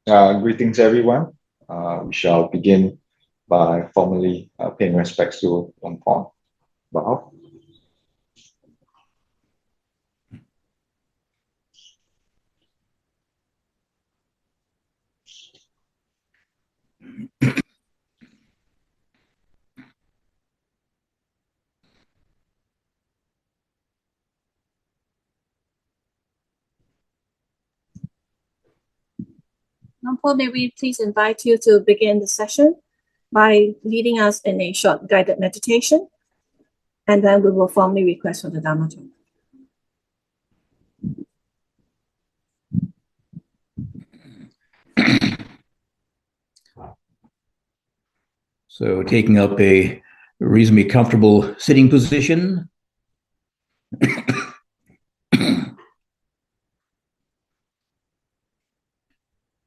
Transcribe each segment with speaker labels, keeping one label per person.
Speaker 1: Greetings, everyone. We shall begin by formally paying respects to Long Pong. Bow.
Speaker 2: Paul, may we please invite you to begin the session by leading us in a short guided meditation, and then we will formally request for the Dhamma talk.
Speaker 3: So taking up a reasonably comfortable sitting position.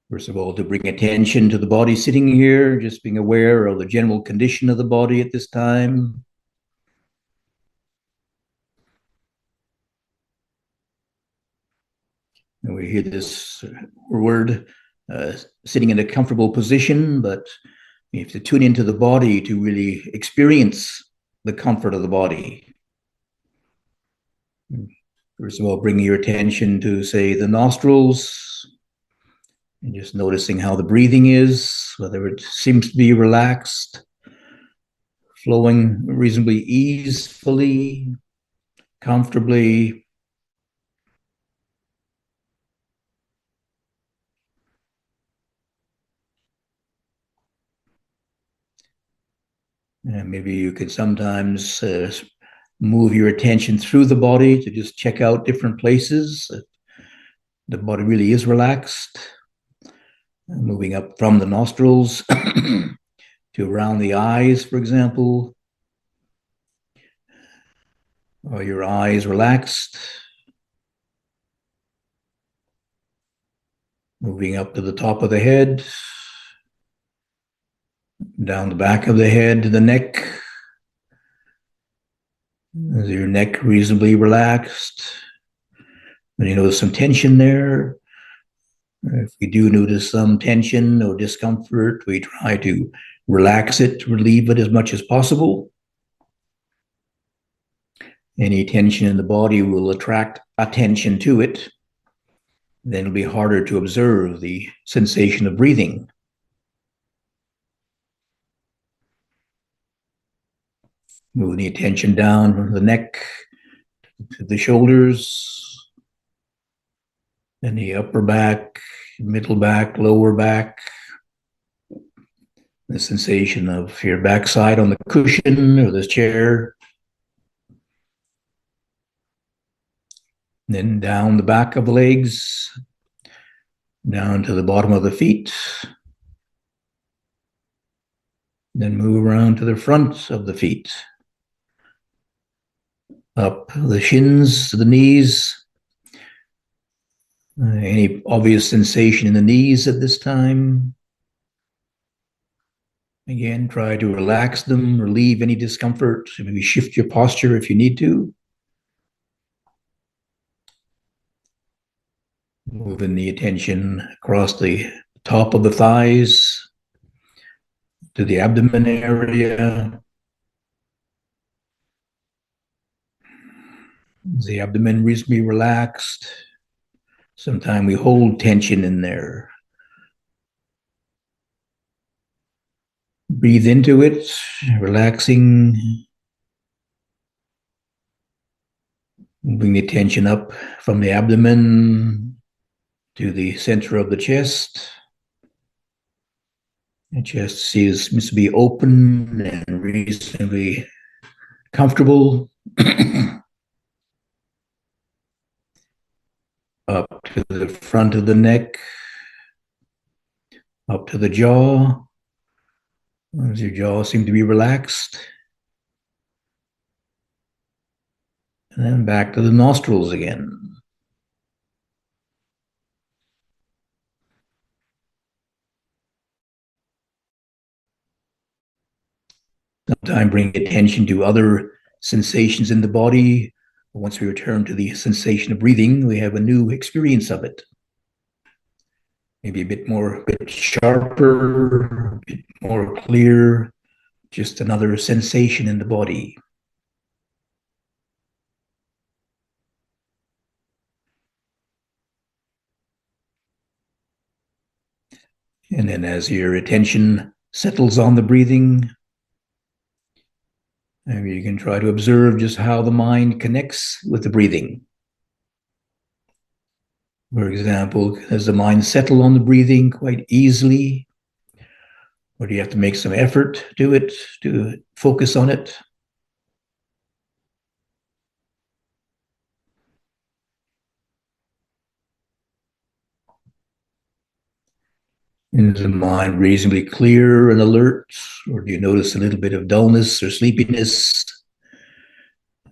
Speaker 3: First of all, to bring attention to the body sitting here, just being aware of the general condition of the body at this time. And we hear this word, sitting in a comfortable position, but you have to tune into the body to really experience the comfort of the body. First of all, bring your attention to, say, the nostrils, and just noticing how the breathing is, whether it seems to be relaxed, flowing reasonably easily, comfortably. And maybe you could sometimes move your attention through the body to just check out different places. The body really is relaxed. Moving up from the nostrils to around the eyes, for example. Are your eyes relaxed? Moving up to the top of the head, down the back of the head to the neck. Is your neck reasonably relaxed? And you notice some tension there. If we do notice some tension or discomfort, we try to relax it, relieve it as much as possible. Any tension in the body will attract attention to it. Then it'll be harder to observe the sensation of breathing. Moving the attention down from the neck to the shoulders, then the upper back, middle back, lower back. The sensation of your backside on the cushion or the chair. Then down the back of the legs, down to the bottom of the feet. Then move around to the front of the feet. Up the shins to the knees. Any obvious sensation in the knees at this time? Again, try to relax them, relieve any discomfort, maybe shift your posture if you need to. Moving the attention across the top of the thighs to the abdomen area. Is the abdomen reasonably relaxed? Sometimes we hold tension in there. Breathe into it, relaxing. Bring the attention up from the abdomen to the center of the chest. The chest seems to be open and reasonably comfortable. Up to the front of the neck, up to the jaw. Does your jaw seem to be relaxed? And then back to the nostrils again. Sometimes bring attention to other sensations in the body. Once we return to the sensation of breathing, we have a new experience of it. maybe a bit sharper, a bit more clear, just another sensation in the body. And then as your attention settles on the breathing, maybe you can try to observe just how the mind connects with the breathing. For example, does the mind settle on the breathing quite easily? Or do you have to make some effort to focus on it? Is the mind reasonably clear and alert? Or do you notice a little bit of dullness or sleepiness?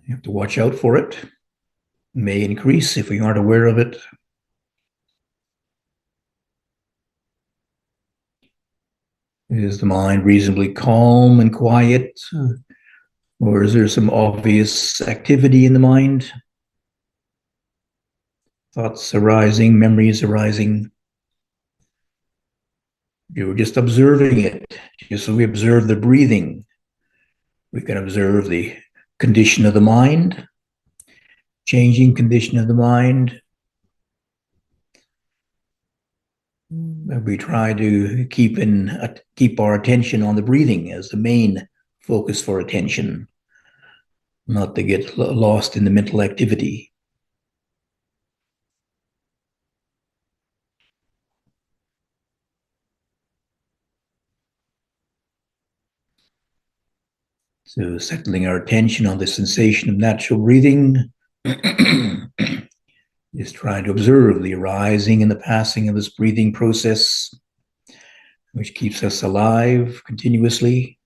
Speaker 3: You have to watch out for it. It may increase if we aren't aware of it. Is the mind reasonably calm and quiet? Or is there some obvious activity in the mind? Thoughts arising, memories arising. You're just observing it. Just as we observe the breathing, we can observe the condition of the mind, changing condition of the mind. We try to keep our attention on the breathing as the main focus for attention, not to get lost in the mental activity. So settling our attention on the sensation of natural breathing, is trying to observe the arising and the passing of this breathing process, which keeps us alive continuously.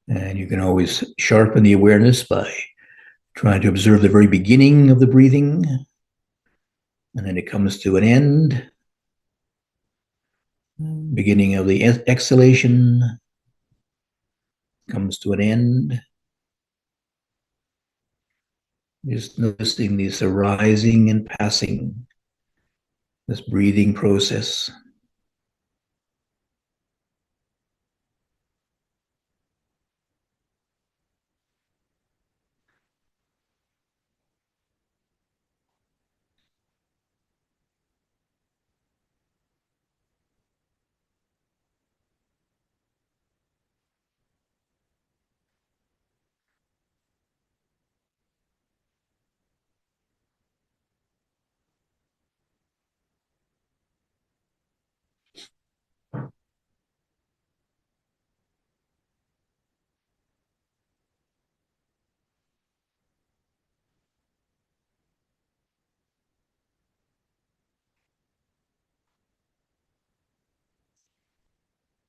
Speaker 3: And you can always sharpen the awareness by trying to observe the very beginning of the breathing, and then it comes to an end. Beginning of the exhalation comes to an end. Just noticing this arising and passing, this breathing process.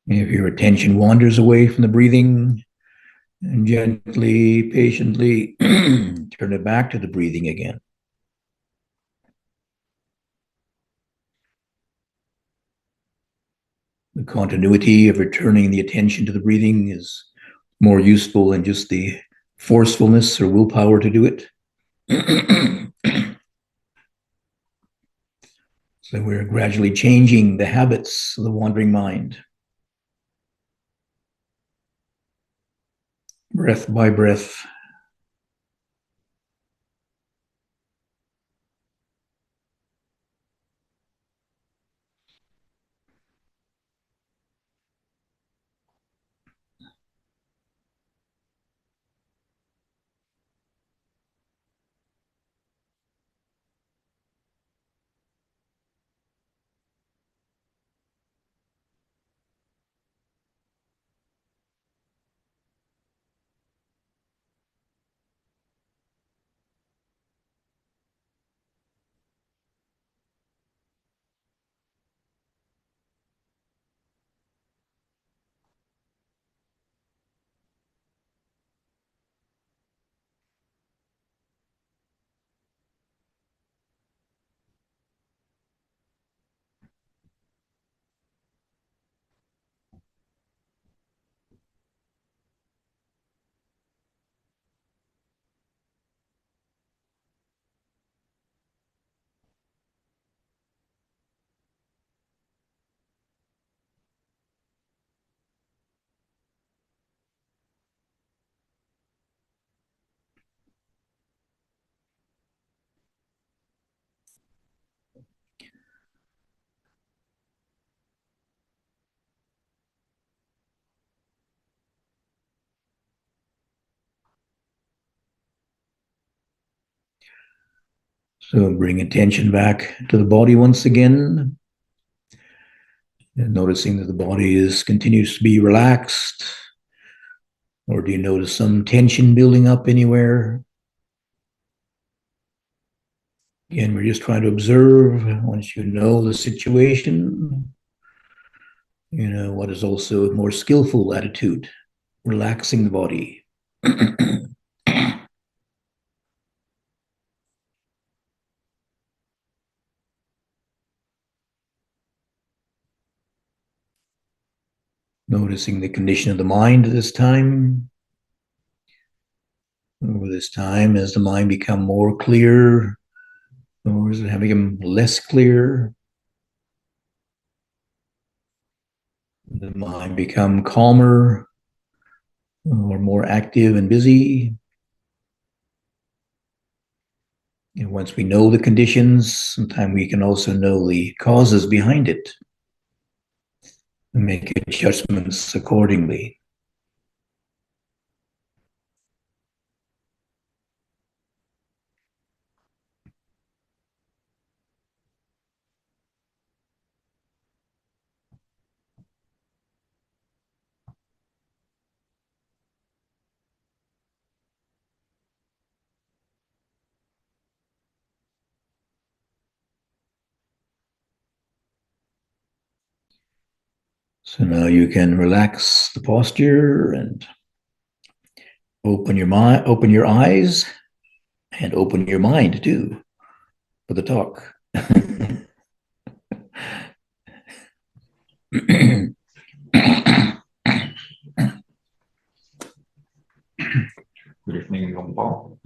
Speaker 3: If your attention wanders away from the breathing, and gently, patiently turn it back to the breathing again. The continuity of returning the attention to the breathing is more useful than just the forcefulness or willpower to do it. So we're gradually changing the habits of the wandering mind. Breath by breath. So bring attention back to the body once again, and noticing that the body continues to be relaxed. Or do you notice some tension building up anywhere? Again, we're just trying to observe. Once you know the situation, you know what is also a more skillful attitude, relaxing the body. Noticing the condition of the mind at this time. Over this time, as the mind become more clear, or is it become less clear? The mind become calmer or more active and busy. And once we know the conditions, sometimes we can also know the causes behind it and make adjustments accordingly. So now you can relax the posture and open your mind, open your eyes, and open your mind too for the talk.
Speaker 1: Good evening, Long Pong.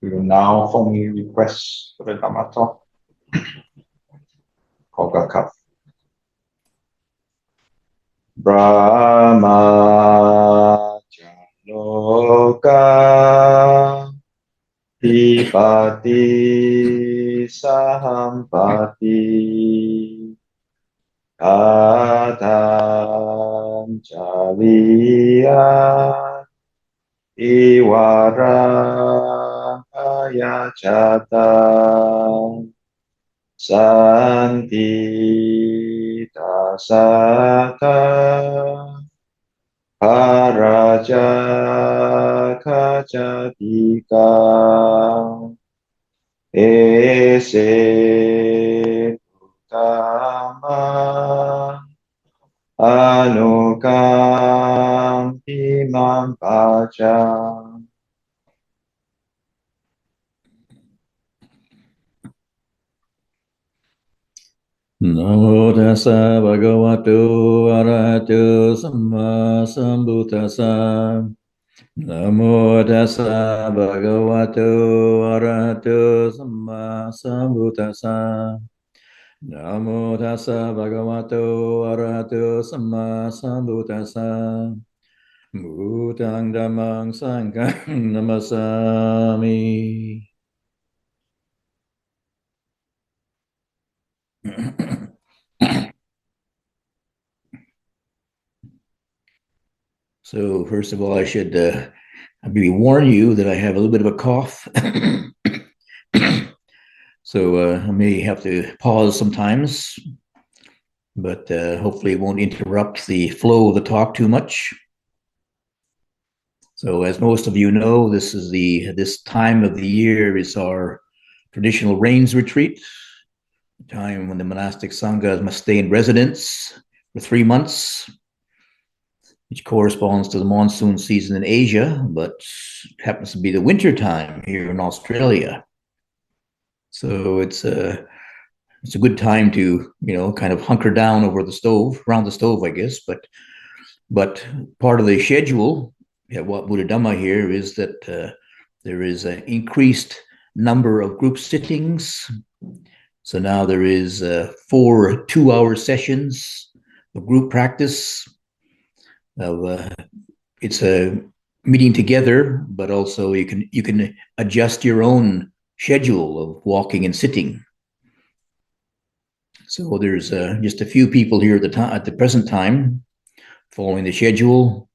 Speaker 1: We will now formally request for the Dhamma talk. Koga Cup. Brahma Jaloka Dipati Sahampati Tatham Chaviyat Iwara Ayachata Santi Tasata Paraja Kajatika Ese Utama Anukam Imam Pacha.
Speaker 3: Namo tassa bhagavato arahato samma sambuddhassa. Namo tassa bhagavato arahato samma sambuddhassa. Namo tassa bhagavato arahato samma sambuddhassa. Bhutang dhammang sanghang namasami. So first of all, I should maybe warn you that I have a little bit of a cough. So I may have to pause sometimes, but hopefully it won't interrupt the flow of the talk too much. So as most of you know, this time of the year is our traditional rains retreat, a time when the monastic sangha must stay in residence for 3 months, which corresponds to the monsoon season in Asia, but happens to be the winter time here in Australia. So it's a good time to, kind of hunker down around the stove, I guess. But part of the schedule at what BuddhaDhamma here is that there is an increased number of group sittings. So now there is 4 2-hour sessions of group practice. It's a meeting together, but also you can adjust your own schedule of walking and sitting. So there's just a few people here at the present time following the schedule.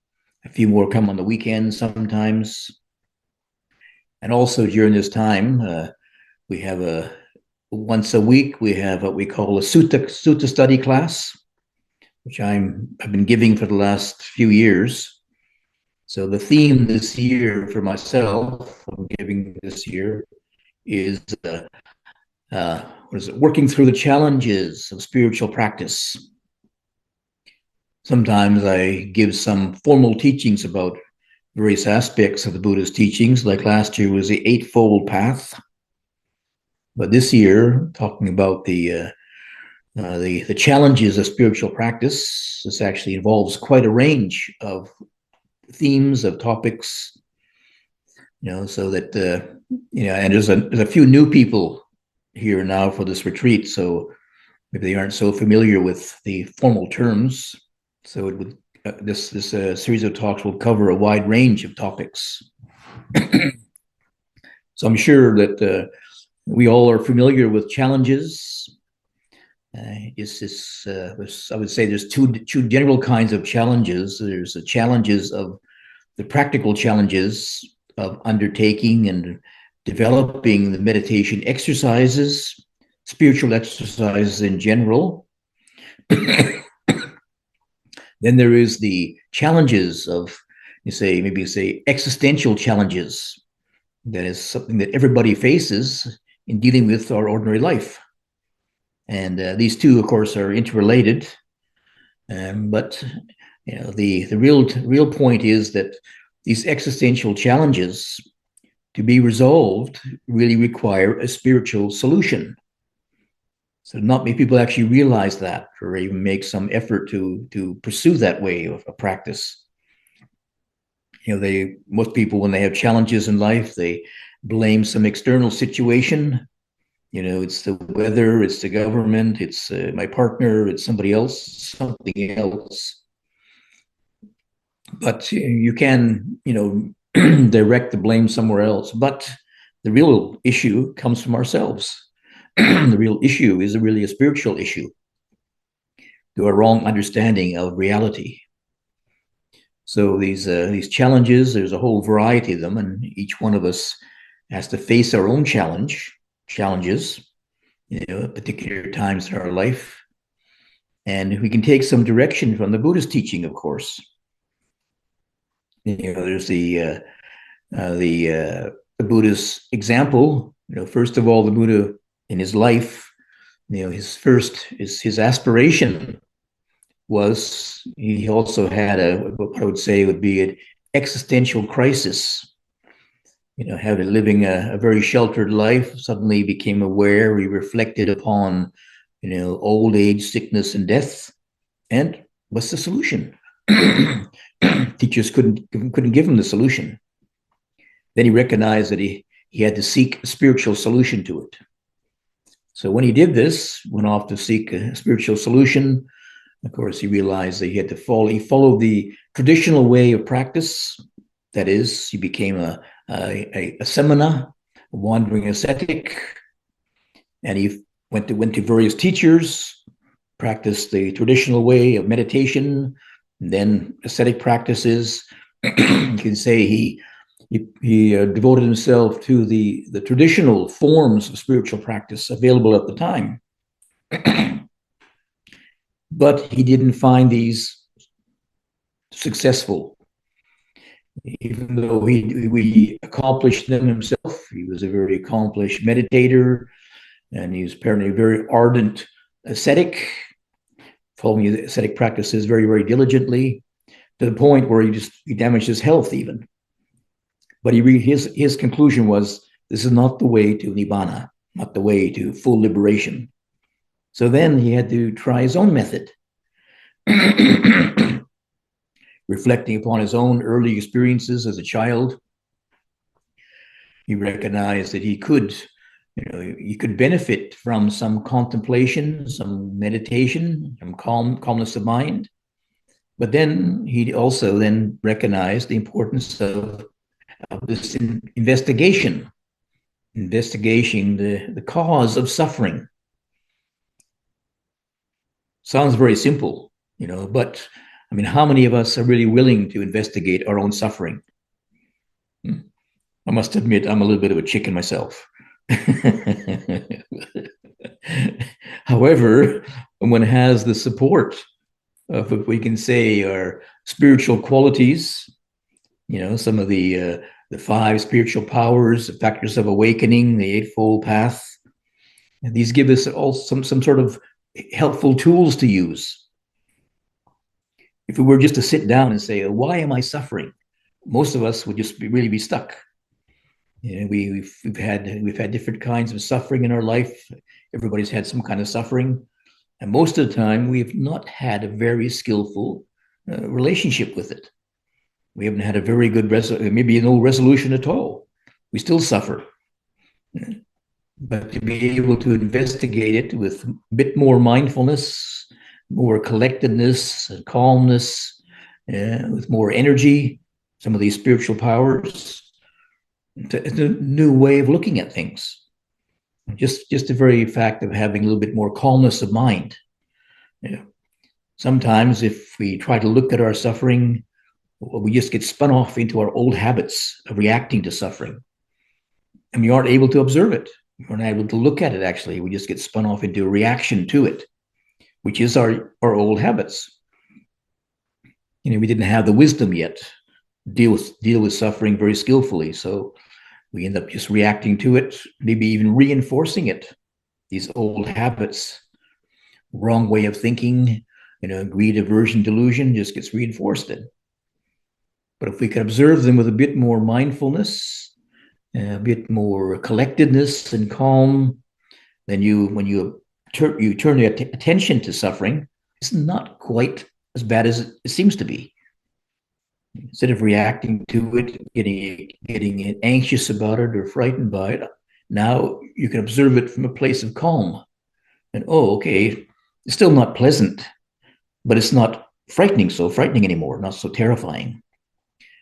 Speaker 3: A few more come on the weekends sometimes. And also during this time, we have once a week, we have what we call a sutta study class, which I've been giving for the last few years. So the theme this year for myself, I'm giving this year, is working through the challenges of spiritual practice. Sometimes I give some formal teachings about various aspects of the Buddha's teachings, like last year was the Eightfold Path. But this year, talking about the challenges of spiritual practice, this actually involves quite a range of themes, of topics, so that, and there's a few new people here now for this retreat, so maybe they aren't so familiar with the formal terms. So it would this series of talks will cover a wide range of topics. So I'm sure that we all are familiar with challenges. I would say there's two general kinds of challenges. There's the challenges of the practical challenges of undertaking and developing the meditation exercises, spiritual exercises in general. Then there is the challenges of, maybe existential challenges. That is something that everybody faces in dealing with our ordinary life. And these two, of course, are interrelated. But the real point is that these existential challenges, to be resolved, really require a spiritual solution. So not many people actually realize that, or even make some effort to pursue that way of practice. Most people, when they have challenges in life, they blame some external situation. It's the weather, it's the government, it's my partner, it's somebody else, something else. But you can, direct the blame somewhere else. But the real issue comes from ourselves. The real issue is really a spiritual issue, to a wrong understanding of reality. So these challenges, there's a whole variety of them, and each one of us has to face our own challenges, at particular times in our life. And we can take some direction from the Buddhist teaching, of course. There's the Buddha's example. First of all, the Buddha in his life, his aspiration was, he also had what I would say would be an existential crisis. Living a very sheltered life, suddenly became aware, he reflected upon, old age, sickness, and death. And what's the solution? Teachers couldn't give him the solution. Then he recognized that he had to seek a spiritual solution to it. So when he did this, went off to seek a spiritual solution, of course, he realized that he followed the traditional way of practice. That is, he became a samana, a wandering ascetic, and he went to various teachers, practiced the traditional way of meditation, and then ascetic practices. You can say he devoted himself to the traditional forms of spiritual practice available at the time. But he didn't find these successful. Even though he accomplished them himself, he was a very accomplished meditator, and he was apparently a very ardent ascetic, following the ascetic practices very, very diligently, to the point where he damaged his health even. But his conclusion was, this is not the way to nibbana, not the way to full liberation. So then he had to try his own method. Reflecting upon his own early experiences as a child, he recognized that he could benefit from some contemplation, some meditation, some calmness of mind. But then he also recognized the importance of this investigating the cause of suffering. Sounds very simple, but how many of us are really willing to investigate our own suffering? I must admit, I'm a little bit of a chicken myself. However, when one has the support of what we can say are spiritual qualities, some of the 5 spiritual powers, the factors of awakening, the Eightfold Path, and these give us all some sort of helpful tools to use. If we were just to sit down and say, why am I suffering? Most of us would just really be stuck. We've had different kinds of suffering in our life. Everybody's had some kind of suffering. And most of the time, we have not had a very skillful relationship with it. We haven't had a very good, maybe no resolution at all. We still suffer. But to be able to investigate it with a bit more mindfulness, more collectedness and calmness, with more energy, some of these spiritual powers, it's a new way of looking at things. Just the very fact of having a little bit more calmness of mind. Sometimes if we try to look at our suffering, we just get spun off into our old habits of reacting to suffering. And we aren't able to observe it. We're not able to look at it, actually. We just get spun off into a reaction to it, which is our old habits. We didn't have the wisdom yet to deal with suffering very skillfully. So we end up just reacting to it, maybe even reinforcing it, these old habits. Wrong way of thinking, greed, aversion, delusion just gets reinforced in. But if we can observe them with a bit more mindfulness, a bit more collectedness and calm, then when you turn your attention to suffering, it's not quite as bad as it seems to be. Instead of reacting to it, getting anxious about it or frightened by it, now you can observe it from a place of calm. And okay, it's still not pleasant, but it's not frightening anymore, not so terrifying,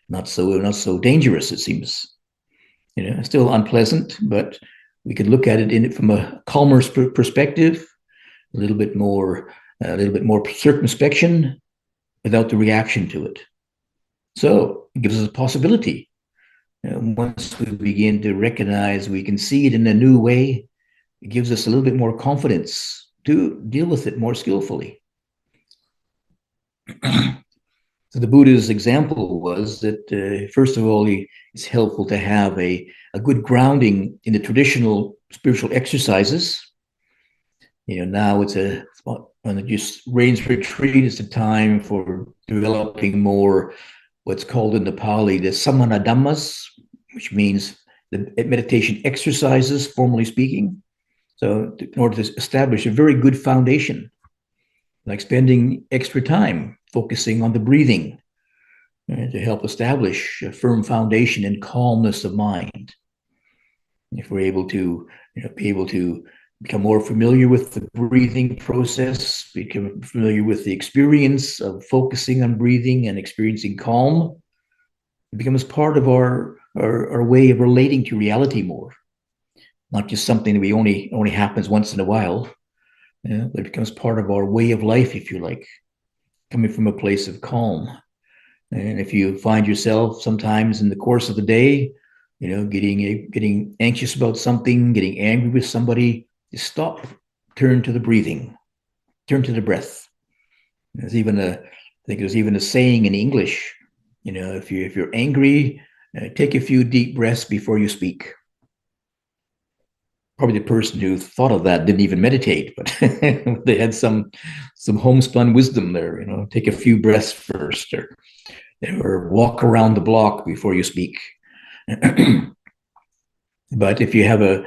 Speaker 3: not so dangerous, it seems. Still unpleasant, but we can look at it from a calmer perspective, a little bit more circumspection without the reaction to it. So it gives us a possibility. Once we begin to recognize, we can see it in a new way, it gives us a little bit more confidence to deal with it more skillfully. So the Buddha's example was that, first of all, it's helpful to have a good grounding in the traditional spiritual exercises. Now when it just rains retreat, it's a time for developing more what's called in the Pali the samana dhammas, which means the meditation exercises, formally speaking. So in order to establish a very good foundation, like spending extra time focusing on the breathing, to help establish a firm foundation and calmness of mind. If we're able to, become more familiar with the breathing process, become familiar with the experience of focusing on breathing and experiencing calm, it becomes part of our way of relating to reality more. Not just something that we only happens once in a while, but it becomes part of our way of life, if you like, coming from a place of calm. And if you find yourself sometimes in the course of the day, getting anxious about something, getting angry with somebody, just stop, turn to the breathing, turn to the breath. I think there's even a saying in English, if you're angry, take a few deep breaths before you speak. Probably the person who thought of that didn't even meditate, but they had some homespun wisdom there. Take a few breaths first, or walk around the block before you speak. But if you have a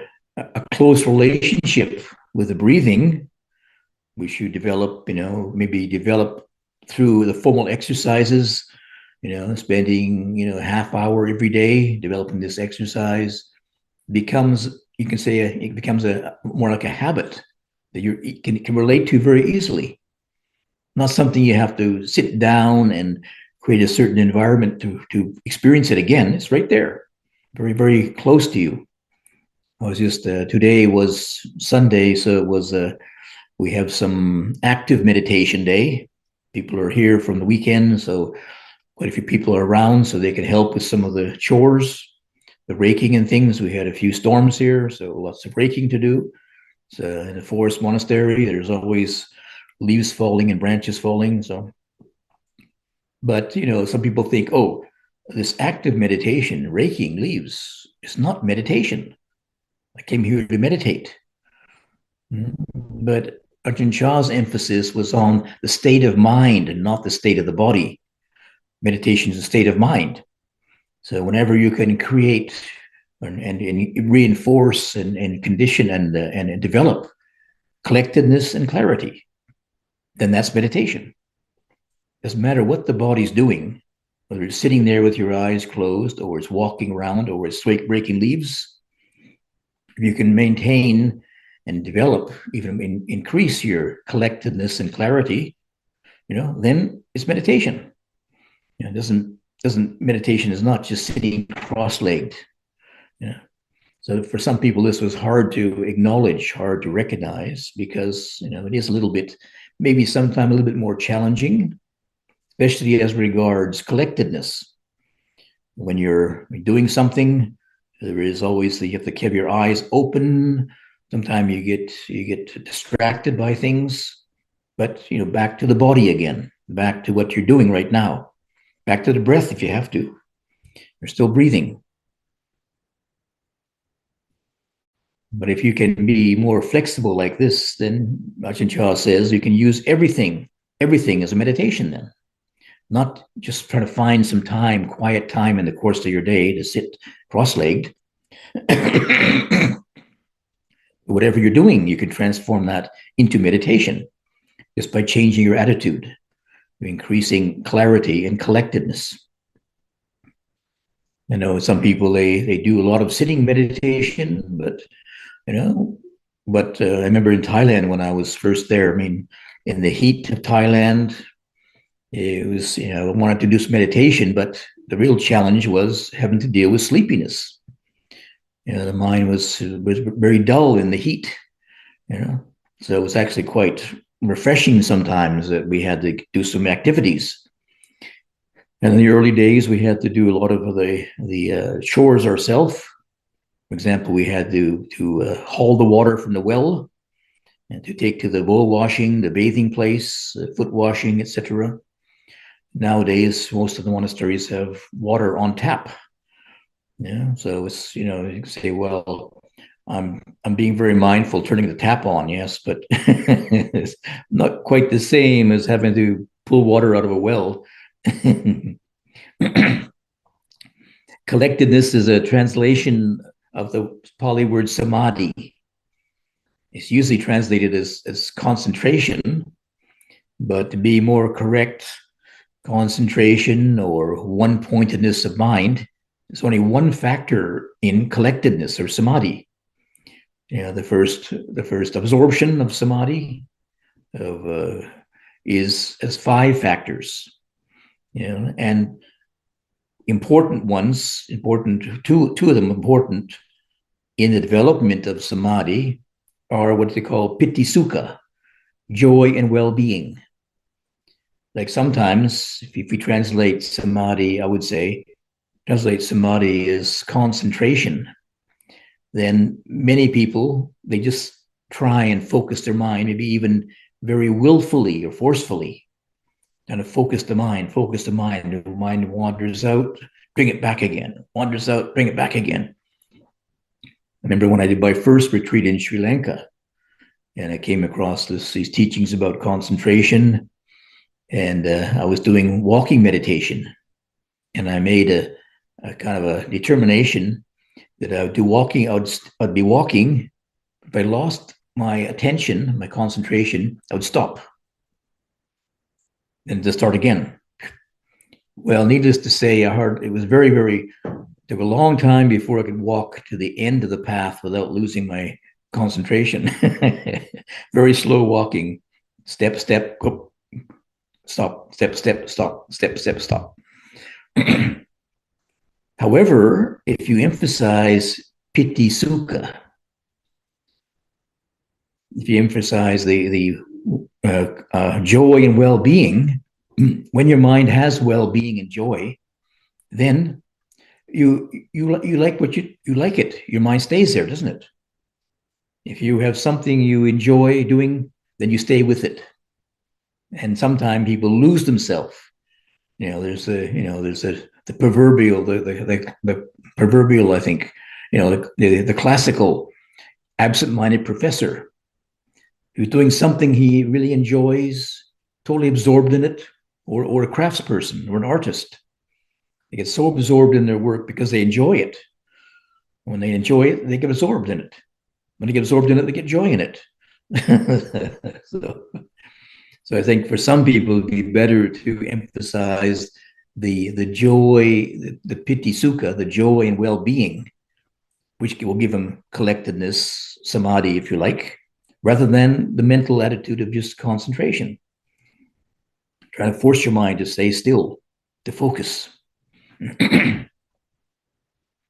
Speaker 3: close relationship with the breathing, which you develop, maybe develop through the formal exercises, spending, a half hour every day developing this exercise, you can say it becomes more like a habit that you can relate to very easily. Not something you have to sit down and create a certain environment to experience it again. It's right there, very, very close to you. I was just, today was Sunday, so it was, we have some active meditation day. People are here from the weekend, so quite a few people are around, so they can help with some of the chores. the raking and things. We had a few storms here, so lots of raking to do. So in a forest monastery, there's always leaves falling and branches falling. So, but some people think, oh, this active meditation, raking leaves, is not meditation. I came here to meditate. But Ajahn Chah's emphasis was on the state of mind and not the state of the body. Meditation is a state of mind. So whenever you can create and reinforce and condition and develop collectedness and clarity, then that's meditation. Doesn't matter what the body's doing, whether it's sitting there with your eyes closed, or it's walking around, or it's breaking leaves. If you can maintain and develop, even increase your collectedness and clarity, then it's meditation. Meditation is not just sitting cross-legged. So for some people, this was hard to acknowledge, hard to recognize, because it is a little bit, maybe sometimes a little bit more challenging, especially as regards collectedness. When you're doing something, there is always you have to keep your eyes open. Sometimes you get distracted by things, but back to the body again, back to what you're doing right now, back to the breath if you have to. You're still breathing. But if you can be more flexible like this, then Ajahn Chah says you can use everything as a meditation then. Not just trying to find some time, quiet time in the course of your day to sit cross-legged. Whatever you're doing, you can transform that into meditation just by changing your attitude, increasing clarity and collectedness. I know some people, they do a lot of sitting meditation, but I remember in Thailand when I was first there, in the heat of Thailand, it was, I wanted to do some meditation, but the real challenge was having to deal with sleepiness. The mind was very dull in the heat, so it was actually quite refreshing sometimes that we had to do some activities. And in the early days, we had to do a lot of the chores ourselves. For example, we had to haul the water from the well and to take to the bowl washing, the bathing place, foot washing, etc. Nowadays, most of the monasteries have water on tap. So it's, you can say, well, I'm being very mindful turning the tap on, yes, but it's not quite the same as having to pull water out of a well. Collectedness is a translation of the Pali word samadhi. It's usually translated as concentration, but to be more correct, concentration or one-pointedness of mind is only one factor in collectedness or samadhi. The first absorption of samadhi is as 5 factors. And important ones, two of them important in the development of samadhi are what they call piti sukha, joy and well-being. Like sometimes, if we translate samadhi, I would say, translate samadhi as concentration, then many people, they just try and focus their mind, maybe even very willfully or forcefully, kind of focus the mind. The mind wanders out, bring it back again, wanders out, bring it back again. I remember when I did my first retreat in Sri Lanka, and I came across these teachings about concentration, and I was doing walking meditation, and I made a kind of a determination that I would do walking. I'd be walking. If I lost my attention, my concentration, I would stop and just start again. Well, needless to say, it was very, very, took a long time before I could walk to the end of the path without losing my concentration. Very slow walking, step, step, stop, step, step, stop, step, step, stop. However, if you emphasize piti sukha, if you emphasize the joy and well-being, when your mind has well-being and joy, then you like what you like it. Your mind stays there, doesn't it? If you have something you enjoy doing, then you stay with it. And sometimes people lose themselves. There's the proverbial, the proverbial, I think, the classical absent-minded professor who's doing something he really enjoys, totally absorbed in it, or a craftsperson or an artist. They get so absorbed in their work because they enjoy it. When they enjoy it, they get absorbed in it. When they get absorbed in it, they get joy in it. So I think for some people, it'd be better to emphasize the joy, the piti sukha, the joy and well-being, which will give them collectedness, samadhi, if you like, rather than the mental attitude of just concentration. Trying to force your mind to stay still, to focus.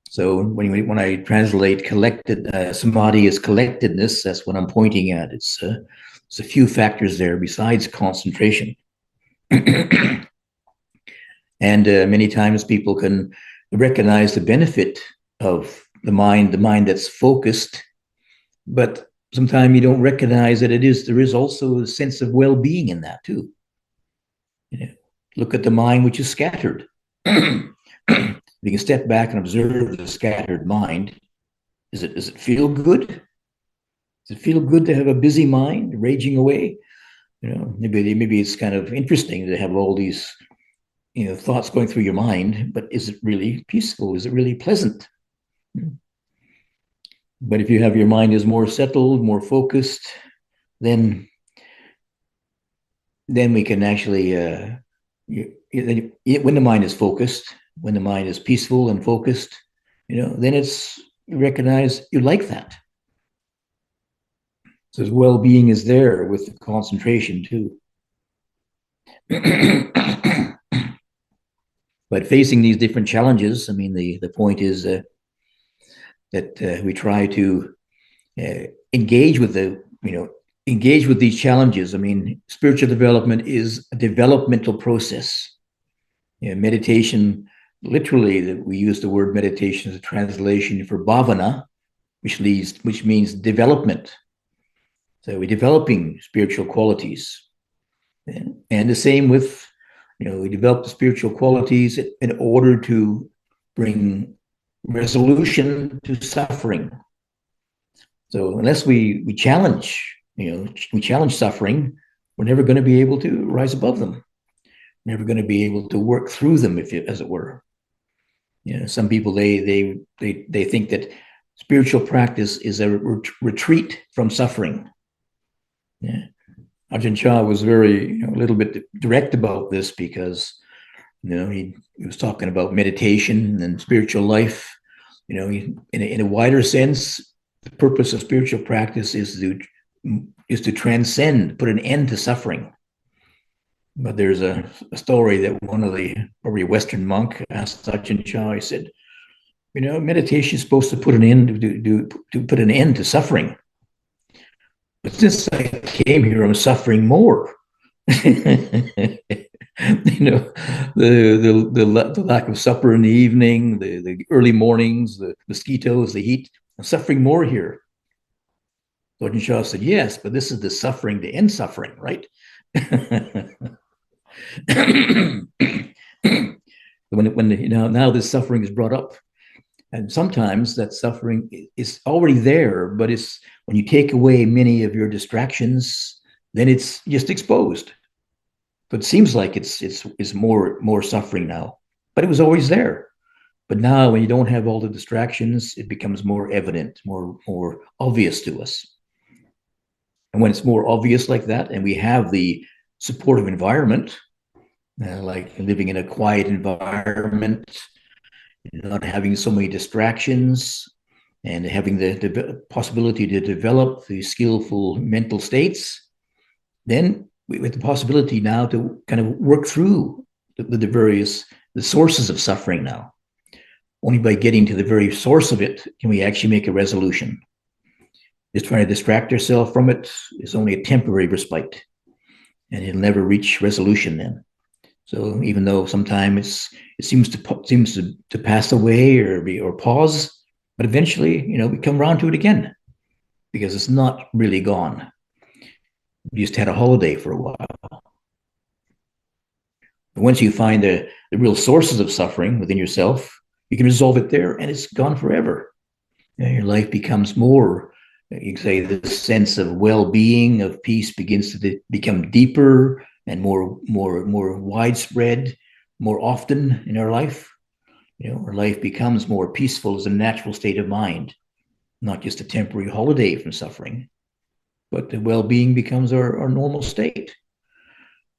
Speaker 3: So when I translate collected samadhi as collectedness, that's what I'm pointing at. It's a few factors there besides concentration. And many times people can recognize the benefit of the mind that's focused, but sometimes you don't recognize that there is also a sense of well-being in that too. Look at the mind which is scattered. You can step back and observe the scattered mind. Does it feel good? Does it feel good to have a busy mind raging away? Maybe it's kind of interesting to have all these thoughts going through your mind, but is it really peaceful? Is it really pleasant? But if you have your mind is more settled, more focused, then we can actually, when the mind is focused, when the mind is peaceful and focused, then it's you recognize you like that. So well-being is there with the concentration too. But facing these different challenges, I mean, the point is that we try to engage with these challenges. I mean, spiritual development is a developmental process. Meditation, literally, we use the word meditation as a translation for bhavana, which means development. So we're developing spiritual qualities. And the same with, we develop the spiritual qualities in order to bring resolution to suffering. So unless we challenge, we challenge suffering, we're never going to be able to rise above them. Never going to be able to work through them, as it were. Some people they think that spiritual practice is a retreat from suffering. Ajahn Chah was very a little bit direct about this because he was talking about meditation and spiritual life. In a wider sense, the purpose of spiritual practice is to transcend, put an end to suffering. But there's a story that one of the probably Western monk asked Ajahn Chah. He said, meditation is supposed to put an end to put an end to suffering. But since I came here, I'm suffering more. The lack of supper in the evening, the early mornings, the mosquitoes, the heat. I'm suffering more here. Ajahn Chah said, yes, but this is the suffering to end suffering, right? Now this suffering is brought up, and sometimes that suffering is already there, but it's when you take away many of your distractions, then it's just exposed. So it seems like it's more suffering now, but it was always there. But now when you don't have all the distractions, it becomes more evident, more obvious to us. And when it's more obvious like that, and we have the supportive environment, like living in a quiet environment, not having so many distractions, and having the possibility to develop the skillful mental states, then with the possibility now to kind of work through the sources of suffering now. Only by getting to the very source of it can we actually make a resolution. Just trying to distract ourselves from it is only a temporary respite, and it'll never reach resolution then. So even though sometimes it seems to pass away or pause, but eventually, we come around to it again because it's not really gone. We just had a holiday for a while. But once you find the real sources of suffering within yourself, you can resolve it there, and it's gone forever. Your life becomes more, you can say, the sense of well-being, of peace begins to become deeper and more widespread, more often in our life. Our life becomes more peaceful as a natural state of mind, not just a temporary holiday from suffering, but the well-being becomes our normal state.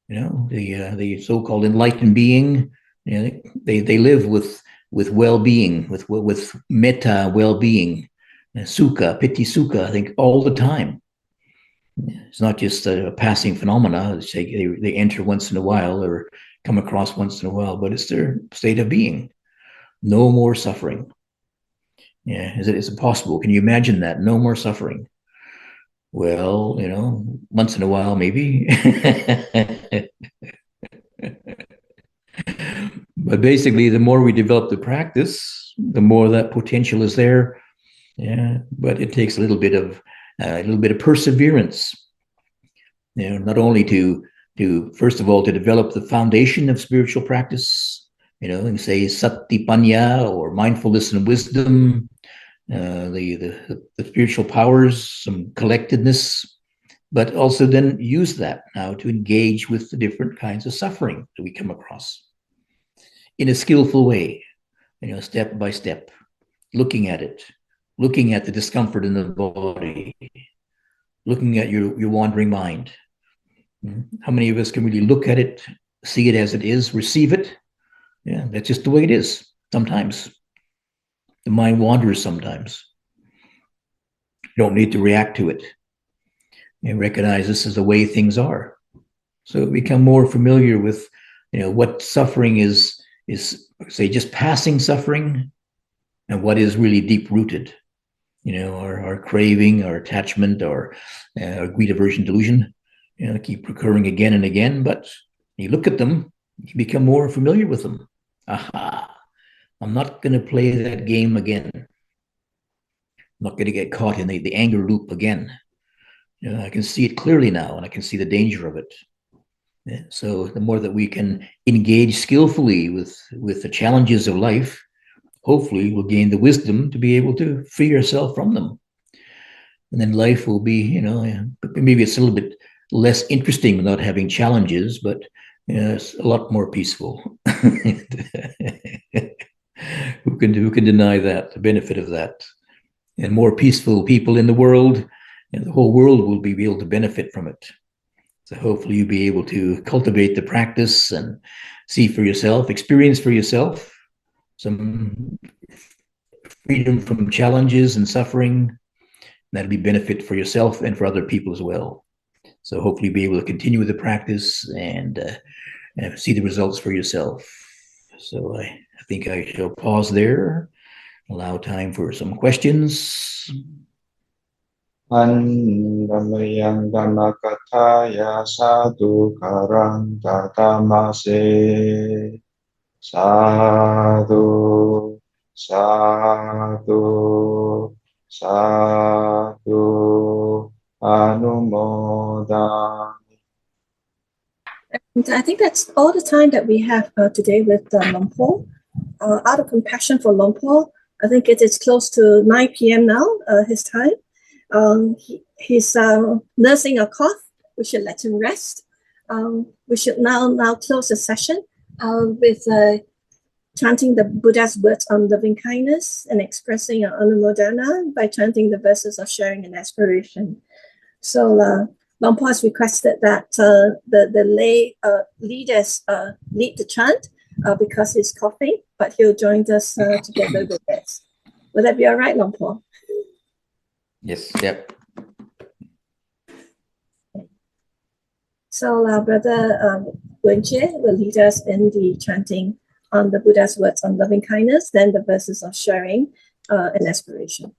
Speaker 3: The so-called enlightened being, they live with well-being, with metta well-being, sukha, piti sukha, I think, all the time. It's not just a passing phenomena. They enter once in a while or come across once in a while, but it's their state of being. No more suffering. Yeah, is it possible? Can you imagine that? No more suffering. Well, once in a while, maybe. But basically, the more we develop the practice, the more that potential is there. Yeah, but it takes a little bit of perseverance. Not only to first of all to develop the foundation of spiritual practice. And say satipanya or mindfulness and wisdom, the spiritual powers, some collectedness, but also then use that now to engage with the different kinds of suffering that we come across in a skillful way, step by step, looking at it, looking at the discomfort in the body, looking at your wandering mind. How many of us can really look at it, see it as it is, receive it? Yeah, that's just the way it is. Sometimes the mind wanders sometimes. You don't need to react to it. You recognize this is the way things are. So become more familiar with, what suffering is say just passing suffering, and what is really deep rooted. Our craving, our attachment, our greed, aversion, delusion, keep recurring again and again. But you look at them, you become more familiar with them. Aha! I'm not going to play that game again. I'm not going to get caught in the anger loop again. I can see it clearly now, and I can see the danger of it. Yeah, so the more that we can engage skillfully with the challenges of life, hopefully we'll gain the wisdom to be able to free yourself from them. And then life will be, maybe it's a little bit less interesting without having challenges, but it's a lot more peaceful. Who can deny that, the benefit of that? And more peaceful people in the world, the whole world will be able to benefit from it. So hopefully you'll be able to cultivate the practice and see for yourself, experience for yourself some freedom from challenges and suffering. That'll be benefit for yourself and for other people as well. So hopefully be able to continue with the practice and see the results for yourself. So I think I shall pause there, allow time for some questions.
Speaker 1: Andamriyang Dhammakataya Sadhu Karang Tatamase Sadhu Sadhu Sadhu Anumoda.
Speaker 2: And I think that's all the time that we have today with Luang Por. Out of compassion for Luang Por, I think it is close to 9 p.m. now, his time. He's nursing a cough. We should let him rest. We should now close the session with chanting the Buddha's words on loving kindness and expressing our anumodana by chanting the verses of sharing and aspiration. So Luang Por has requested that the lay leaders lead the chant because he's coughing, but he'll join us together with us. Will that be all right, Luang Por?
Speaker 3: Yes, yep.
Speaker 2: So Brother Wenjie will lead us in the chanting on the Buddha's words on loving kindness, then the verses of sharing and aspiration.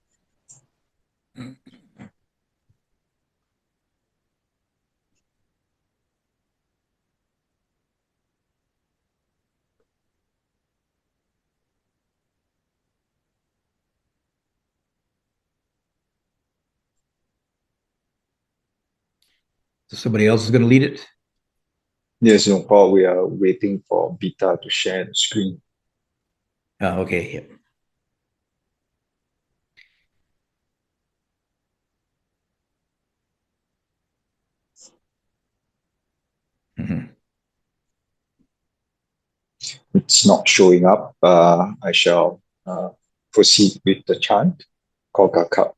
Speaker 3: Somebody else is going to lead it?
Speaker 1: Yes, Long Paul, we are waiting for Vita to share the screen.
Speaker 3: Okay. Yep. Mhm.
Speaker 1: It's not showing up. I shall proceed with the chant. Kokaka.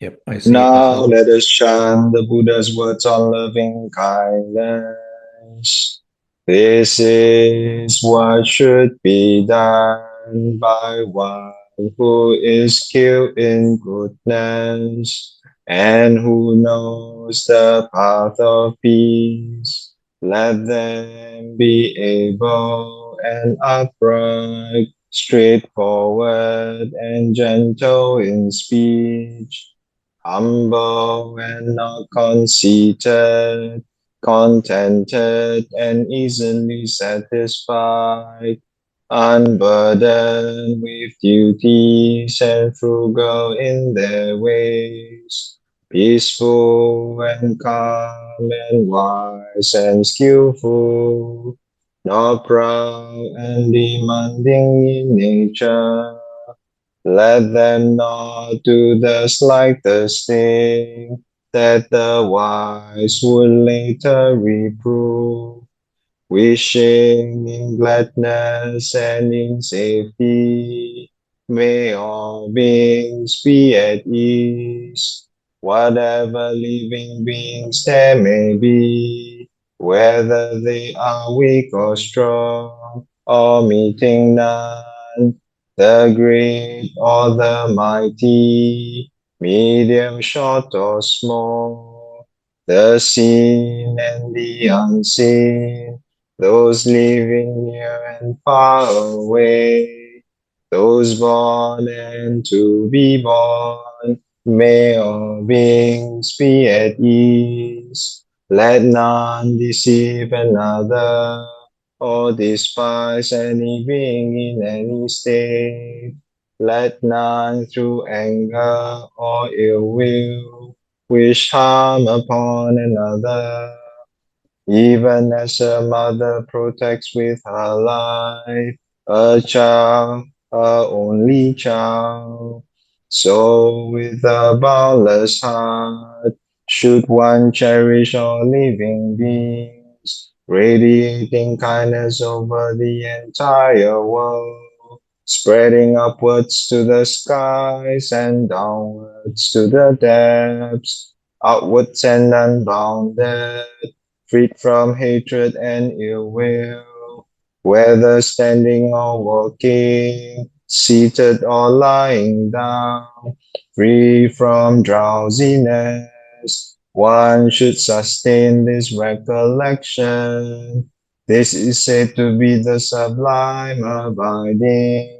Speaker 3: Yep, I see it
Speaker 1: Now
Speaker 3: myself.
Speaker 1: let us chant the Buddha's words on loving kindness. This is what should be done by one who is skilled in goodness and who knows the path of peace. Let them be able and upright, straightforward and gentle in speech, humble and not conceited, contented and easily satisfied, unburdened with duties and frugal in their ways, peaceful and calm and wise and skillful, not proud and demanding in nature. Let them not do the slightest thing that the wise would later reprove, wishing in gladness and in safety. May all beings be at ease, whatever living beings there may be, whether they are weak or strong, or meeting none, the great or the mighty, medium, short or small, the seen and the unseen, those living near and far away, those born and to be born, may all beings be at ease. Let none deceive another or despise any being in any state. Let none through anger or ill will wish harm upon another. Even as a mother protects with her life a child, her only child, so with a boundless heart should one cherish all living beings, radiating kindness over the entire world, spreading upwards to the skies and downwards to the depths, outwards and unbounded, freed from hatred and ill will, whether standing or walking, seated or lying down, free from drowsiness. One should sustain this recollection. This is said to be the sublime abiding,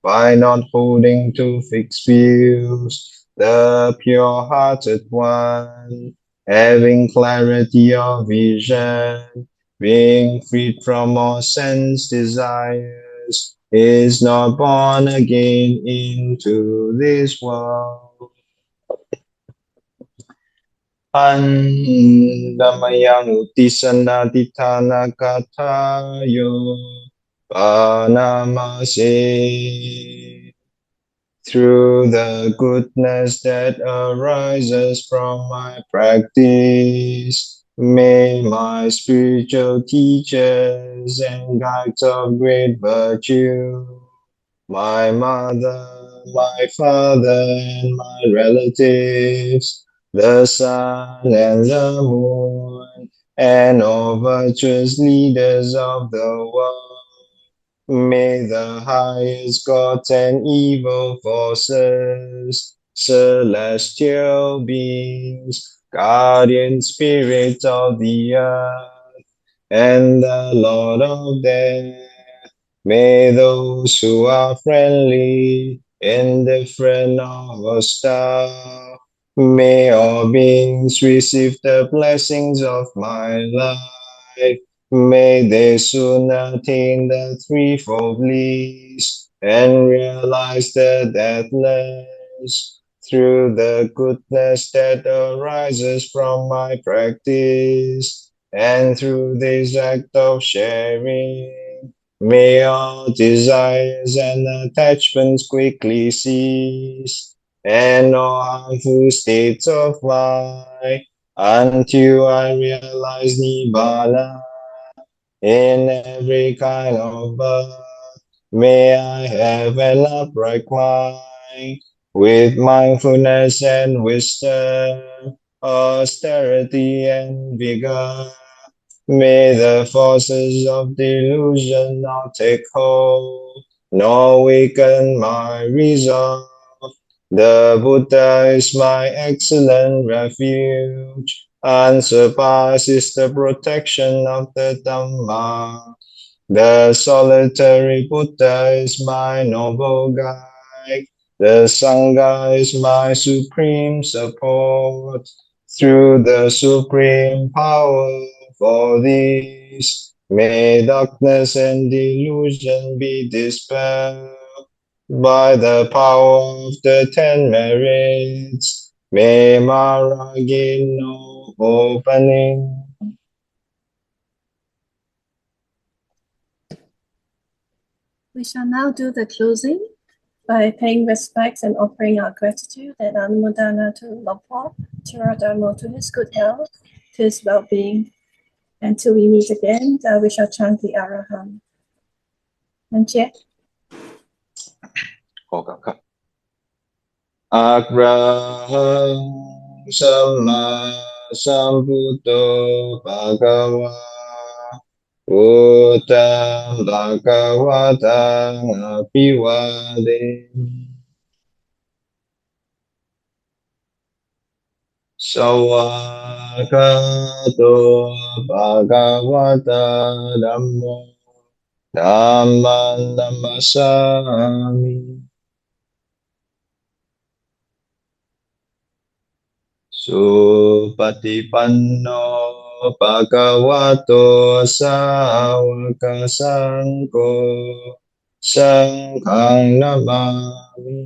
Speaker 1: by not holding to fixed views, the pure-hearted one, having clarity of vision, being freed from all sense desires, is not born again into this world. Andamayang utisanatitana katayo panamase. Through the goodness that arises from my practice, may my spiritual teachers and guides of great virtue, my mother, my father, and my relatives, the sun and the moon, and all virtuous leaders of the world, may the highest gods and evil forces, celestial beings, guardian spirits of the earth, and the Lord of death, may those who are friendly, indifferent, or hostile, may all beings receive the blessings of my life. May they soon attain the threefold bliss and realize the deathless.
Speaker 4: through the goodness that arises from my practice, and through this act of sharing, may all desires and attachments quickly cease, and all harmful states of mind, until I realize Nibbana in every kind of birth. May I have an upright mind, with mindfulness and wisdom, austerity and vigor. May the forces of delusion not take hold, nor weaken my resolve. The Buddha is my excellent refuge, unsurpassed is the protection of the Dhamma. The solitary Buddha is my noble guide. The Sangha is my supreme support. Through the supreme power of these, may darkness and delusion be dispelled. By the power of the 10 merits, may Mara gain no opening.
Speaker 2: We shall now do the closing by paying respects and offering our gratitude and anumodana to Longpo Tiradhammo, to his good health, to his well-being. Until we meet again, we shall chant the Arahant. Manche.
Speaker 1: ขอกลับครับอะระหังสัมมาสัมพุทโธภะคะวะพุทธังภะคะวะตังอะภิวาเทมิสวากขาโตภะคะวะตะธัมโมธัมมังนัมมัสสามิ สุปฏิปันโนภะคะวะโตสาวกสังโฆสังฆังนะมามิ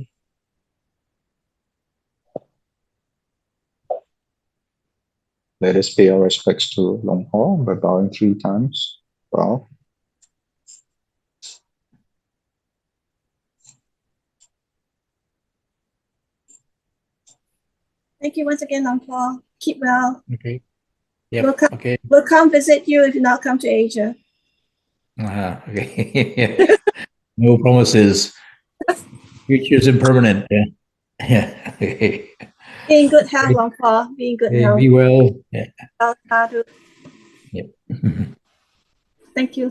Speaker 1: Let us pay our respects to Long Ho by bowing 3 times. Bow.
Speaker 2: Thank you once again, Longpo. Keep well.
Speaker 3: Okay. Yeah. Okay.
Speaker 2: We'll come visit you if you not come to Asia.
Speaker 3: Okay. No promises. Future's impermanent. Yeah. Yeah. Okay.
Speaker 2: Be in good health, Longpo. Be in good health.
Speaker 3: Be well. Yeah.
Speaker 2: Sadhu.
Speaker 3: Yep.
Speaker 2: Thank you.